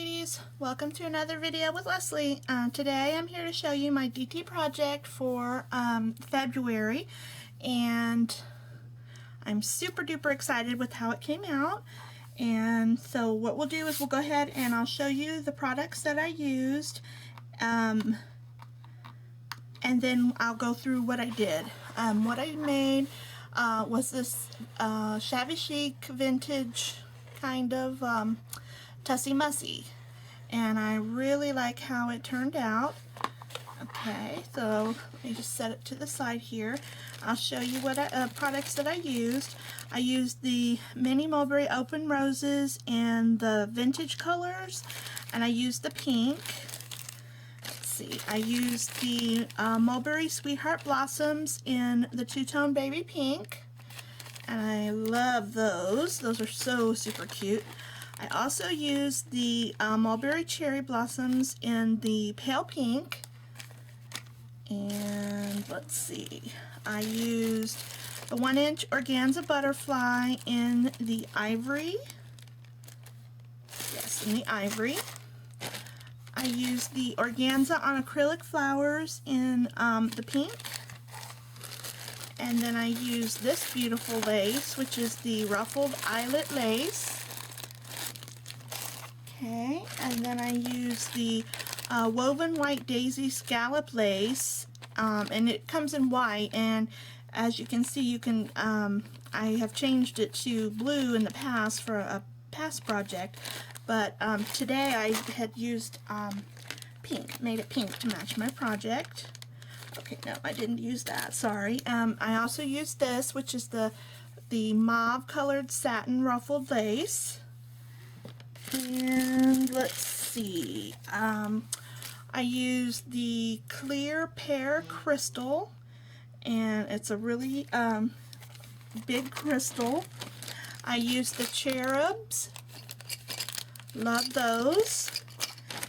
ladies, welcome to another video with Leslie. Today I'm here to show you my DT project for February, and I'm super duper excited with how it came out. And so what we'll do is we'll go ahead and I'll show you the products that I used, and then I'll go through what I did. What I made was this Shabby Chic vintage kind of Tussie Mussie, and I really like how it turned out. Okay, so let me just set it to the side here. I'll show you what products that I used. I used the Mini Mulberry Open Roses in the vintage colors, and I used the pink. Let's see, I used the Mulberry Sweetheart Blossoms in the two-tone baby pink, and I love those. Those are so super cute. I also used the Mulberry Cherry Blossoms in the pale pink, and let's see, I used the 1-inch organza butterfly in the ivory. Yes, in the ivory. I used the organza on acrylic flowers in the pink. And then I used this beautiful lace, which is the ruffled eyelet lace. Okay, and then I used the woven white daisy scallop lace, and it comes in white, and as you can see, you can I have changed it to blue in the past for a past project, but today I had used pink, made it pink to match my project. Okay, no, I didn't use that, sorry. I also used this, which is the mauve colored satin ruffled lace. And let's see, I used the clear pear crystal, and it's a really big crystal. I used the cherubs, love those.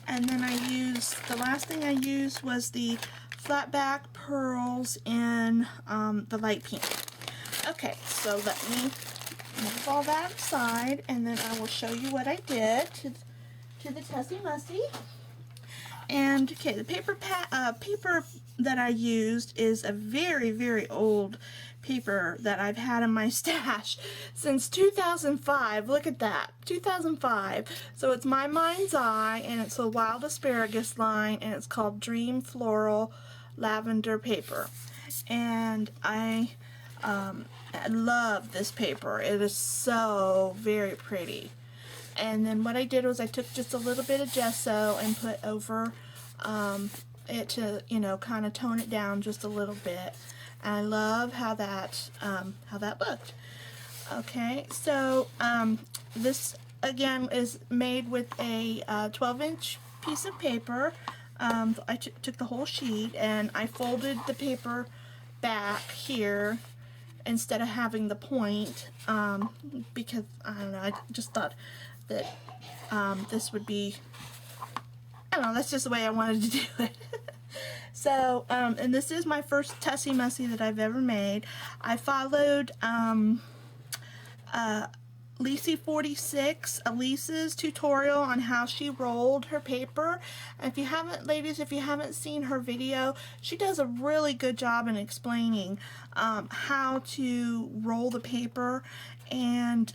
And then I used, the last thing I used was the flat back pearls in the light pink. Okay, so let me move all that aside, and then I will show you what I did to the Tussie Mussie. And okay, the paper that I used is a very, very old paper that I've had in my stash since 2005. Look at that, 2005. So it's My Mind's Eye, and it's a wild asparagus line, and it's called Dream Floral Lavender Paper. And I love this paper. It is so very pretty. And then what I did was I took just a little bit of gesso and put over it to, you know, kind of tone it down just a little bit. And I love how that looked. Okay, so this again is made with a 12-inch piece of paper. I took the whole sheet and I folded the paper back here instead of having the point, because I don't know, I just thought that this would be, I don't know, that's just the way I wanted to do it. So, and this is my first Tussie Mussie that I've ever made. I followed Lisi 46, Elise's tutorial on how she rolled her paper. And if you haven't, ladies, if you haven't seen her video, she does a really good job in explaining how to roll the paper. And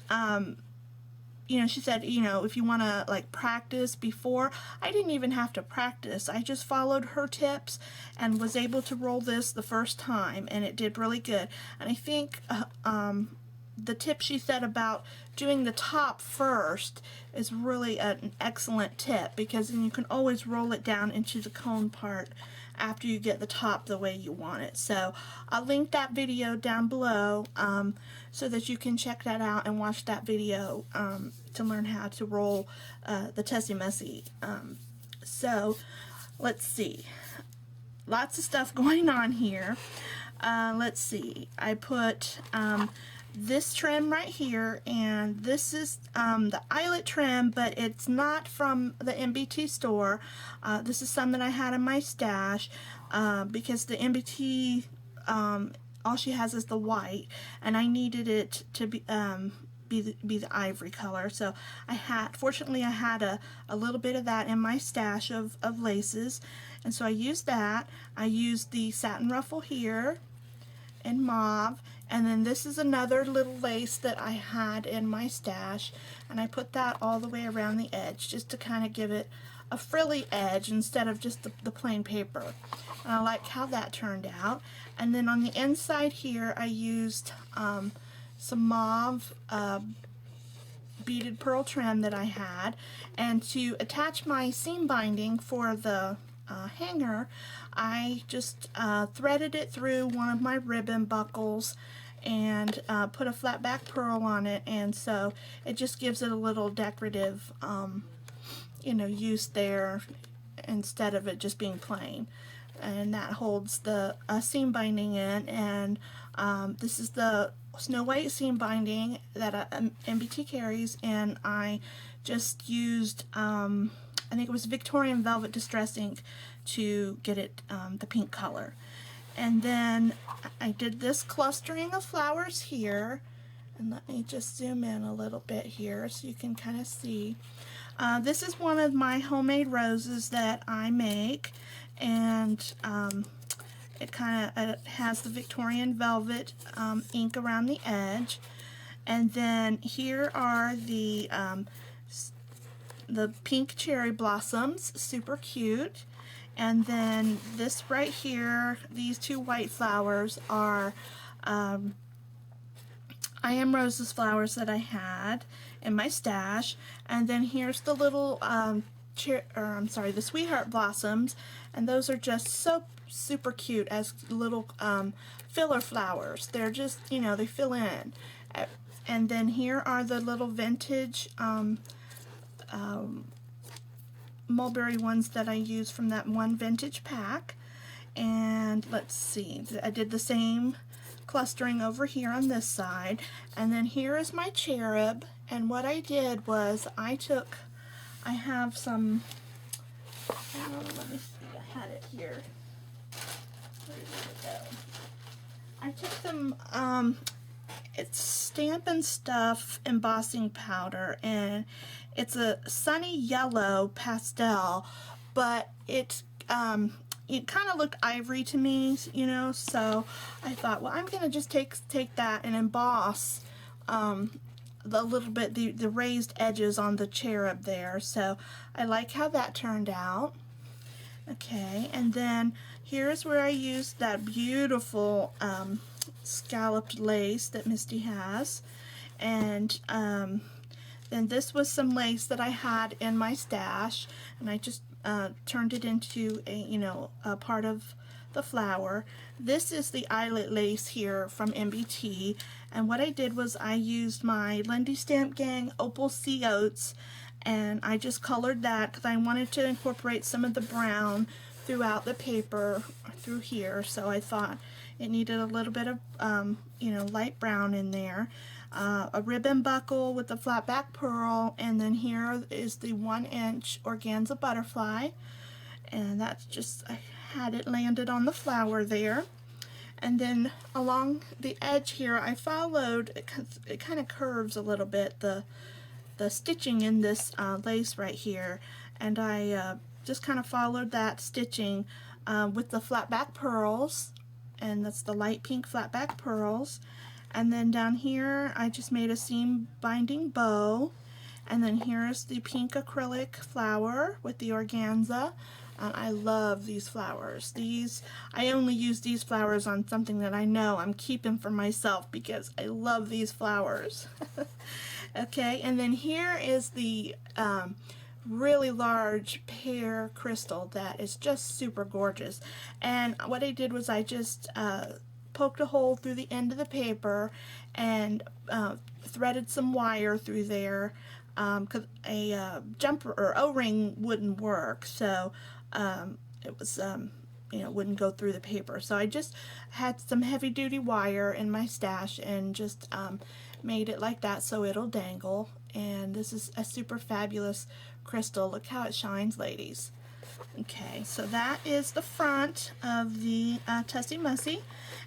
you know, she said, you know, if you want to like practice before, I didn't even have to practice. I just followed her tips and was able to roll this the first time, and it did really good. And I think the tip she said about doing the top first is really an excellent tip, because then you can always roll it down into the cone part after you get the top the way you want it. So I'll link that video down below so that you can check that out and watch that video to learn how to roll the Tussie Mussie. So let's see, lots of stuff going on here. Let's see, I put this trim right here, and this is the eyelet trim, but it's not from the MBT store. This is some that I had in my stash because the MBT all she has is the white, and I needed it to be be the ivory color. So fortunately I had a little bit of that in my stash of laces, and so I used that. I used the satin ruffle here in mauve, and then this is another little lace that I had in my stash, and I put that all the way around the edge just to kind of give it a frilly edge instead of just the plain paper. And I like how that turned out. And then on the inside here I used some mauve beaded pearl trim that I had, and to attach my seam binding for the hanger, I just threaded it through one of my ribbon buckles and put a flat back pearl on it, and so it just gives it a little decorative you know, use there instead of it just being plain. And that holds the seam binding in, and this is the Snow White seam binding that MBT carries, and I just used I think it was Victorian Velvet Distress ink to get it the pink color. And then I did this clustering of flowers here, and let me just zoom in a little bit here so you can kind of see. This is one of my homemade roses that I make, and it kind of has the Victorian Velvet ink around the edge. And then here are the pink cherry blossoms, super cute. And then this right here, these two white flowers are I Am Rose's flowers that I had in my stash. And then here's the little the Sweetheart blossoms, and those are just so super cute as little filler flowers. They're just, you know, they fill in. And then here are the little vintage mulberry ones that I used from that one vintage pack. And let's see, I did the same clustering over here on this side. And then here is my cherub, and what I did was I have some, let me see, I had it here. Where did it go? I took some, it's Stamp and Stuff embossing powder, and it's a sunny yellow pastel, but it kind of looked ivory to me, you know, so I thought, well, I'm going to just take that and emboss the little bit, the raised edges on the cherub there. So I like how that turned out. Okay, and then here's where I used that beautiful scalloped lace that Misty has, and then this was some lace that I had in my stash, and I just turned it into a, you know, a part of the flower. This is the eyelet lace here from MBT, and what I did was I used my Lindy Stamp Gang Opal Sea Oats, and I just colored that because I wanted to incorporate some of the brown throughout the paper through here, so I thought it needed a little bit of you know, light brown in there. A ribbon buckle with the flat back pearl, and then here is the 1-inch organza butterfly, and that's just, I had it landed on the flower there. And then along the edge here I followed, it kind of curves a little bit, the stitching in this lace right here, and I just kind of followed that stitching with the flat back pearls, and that's the light pink flat back pearls. And then down here I just made a seam binding bow, and then here's the pink acrylic flower with the organza. I love these flowers. I only use these flowers on something that I know I'm keeping for myself because I love these flowers. Okay, and then here is the really large pear crystal that is just super gorgeous. And what I did was I just poked a hole through the end of the paper and threaded some wire through there, because a jumper or O-ring wouldn't work, so it was you know, wouldn't go through the paper. So I just had some heavy-duty wire in my stash and just made it like that so it'll dangle. And this is a super fabulous crystal. Look how it shines, ladies. Okay, so that is the front of the Tussie Mussie,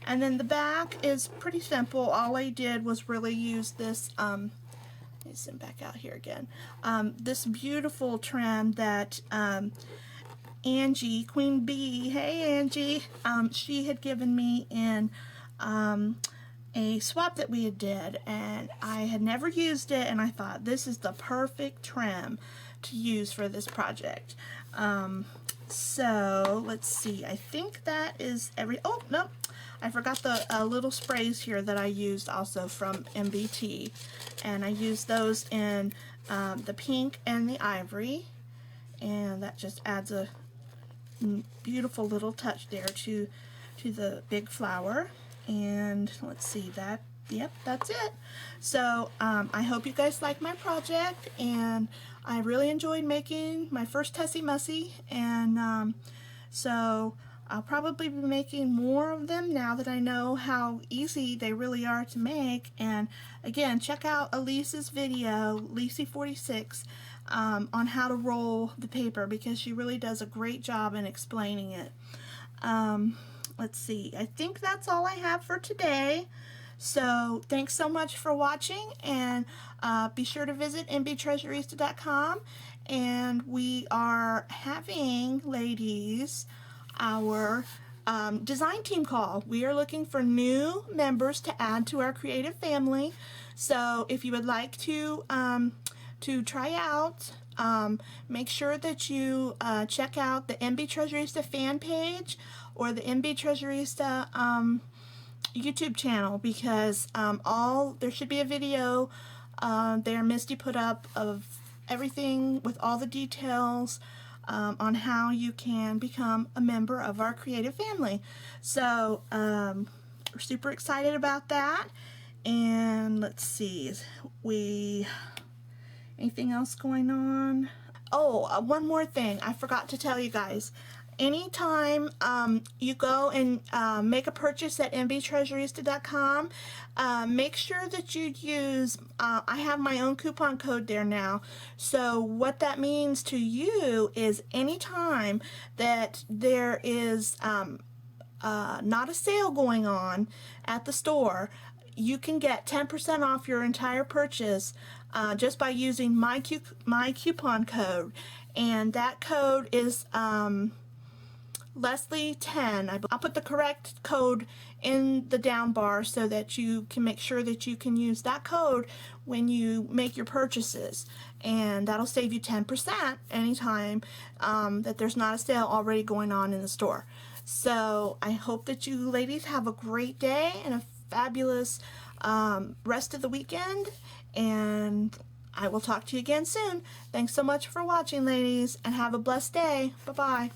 and then the back is pretty simple. All I did was really use this let me zoom back out here again. This beautiful trim that Angie, Queen Bee, hey Angie, she had given me in a swap that we had did, and I had never used it, and I thought this is the perfect trim to use for this project. So let's see, I think that is oh no, I forgot the little sprays here that I used also from MBT, and I used those in the pink and the ivory, and that just adds a beautiful little touch there to the big flower. And let's see, that, yep, that's it. So I hope you guys like my project, and I really enjoyed making my first Tussie Mussie, and so I'll probably be making more of them now that I know how easy they really are to make. And again, check out Elise's video, Lisey46, on how to roll the paper, because she really does a great job in explaining it. Let's see, I think that's all I have for today. So thanks so much for watching, and be sure to visit mbtreasurista.com, and we are having, ladies, our design team call. We are looking for new members to add to our creative family. So if you would like to try out, make sure that you check out the MB Treasurista fan page or the MB Treasurista YouTube channel, because there should be a video there Misty put up of everything with all the details on how you can become a member of our creative family. So we're super excited about that. And let's see, anything else going on? Oh, one more thing I forgot to tell you guys. Anytime you go and make a purchase at mbtreasurista.com, make sure that you use, I have my own coupon code there now. So what that means to you is anytime that there is not a sale going on at the store, you can get 10% off your entire purchase just by using my coupon code. And that code is Leslie10. I'll put the correct code in the down bar so that you can make sure that you can use that code when you make your purchases, and that'll save you 10% anytime that there's not a sale already going on in the store. So I hope that you ladies have a great day and a fabulous rest of the weekend, and I will talk to you again soon. Thanks so much for watching, ladies, and have a blessed day. Bye-bye.